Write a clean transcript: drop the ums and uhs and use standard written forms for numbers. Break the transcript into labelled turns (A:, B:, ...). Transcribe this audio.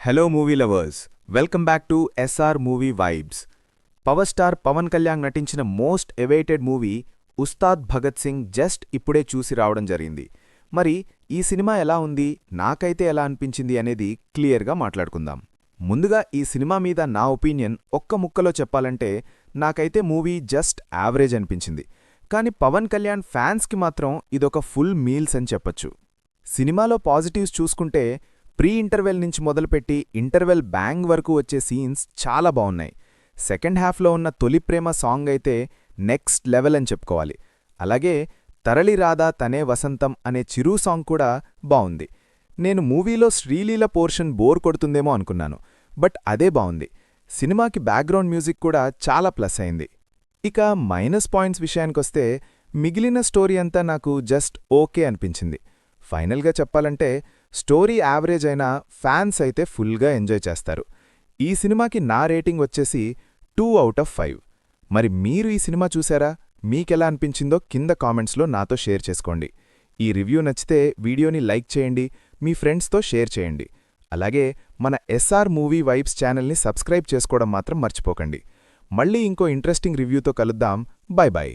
A: Hello movie lovers, welcome back to SR movie vibes. Power star Pawan Kalyan నటించిన most awaited movie Ustaad Bhagat Singh just ఇప్పుడే చూసి రావడం జరిగింది. మరి ఈ సినిమా ఎలా ఉంది, నాకైతే ఎలా అనిపించింది అనేది క్లియర్గా మాట్లాడుకుందాం. ముందుగా ఈ సినిమా మీద నా ఒపీనియన్ ఒక్క ముక్కలో చెప్పాలంటే నాకైతే మూవీ జస్ట్ యావరేజ్ అనిపించింది. కానీ పవన్ కళ్యాణ్ ఫ్యాన్స్కి మాత్రం ఇదొక ఫుల్ మీల్స్ అని చెప్పొచ్చు. సినిమాలో పాజిటివ్స్ చూసుకుంటే ప్రీ ఇంటర్వెల్ నుంచి మొదలుపెట్టి ఇంటర్వెల్ బ్యాంగ్ వరకు వచ్చే సీన్స్ చాలా బావున్నాయి. సెకండ్ హాఫ్లో ఉన్న తొలి ప్రేమ సాంగ్ అయితే నెక్స్ట్ లెవెల్ అని చెప్పుకోవాలి. అలాగే తరళి రాధా తనే వసంతం అనే చిరు సాంగ్ కూడా బావుంది. నేను మూవీలో శ్రీలీల పోర్షన్ బోర్ కొడుతుందేమో అనుకున్నాను, బట్ అదే బావుంది. సినిమాకి బ్యాక్గ్రౌండ్ మ్యూజిక్ కూడా చాలా ప్లస్ అయింది. ఇక మైనస్ పాయింట్స్ విషయానికొస్తే మిగిలిన స్టోరీ అంతా నాకు జస్ట్ ఓకే అనిపించింది. ఫైనల్గా చెప్పాలంటే స్టోరీ యావరేజ్ అయినా ఫ్యాన్స్ అయితే ఫుల్గా ఎంజాయ్ చేస్తారు. ఈ సినిమాకి నా రేటింగ్ వచ్చేసి 2/5. మరి మీరు ఈ సినిమా చూసారా? మీకెలా అనిపించిందో కింద కామెంట్స్లో నాతో షేర్ చేసుకోండి. ఈ రివ్యూ నచ్చితే వీడియోని లైక్ చేయండి, మీ ఫ్రెండ్స్తో షేర్ చేయండి. అలాగే మన ఎస్ఆర్ మూవీ వైబ్స్ ఛానల్ని సబ్స్క్రైబ్ చేసుకోవడం మాత్రం మర్చిపోకండి. మళ్ళీ ఇంకో ఇంట్రెస్టింగ్ రివ్యూతో కలుద్దాం. By by.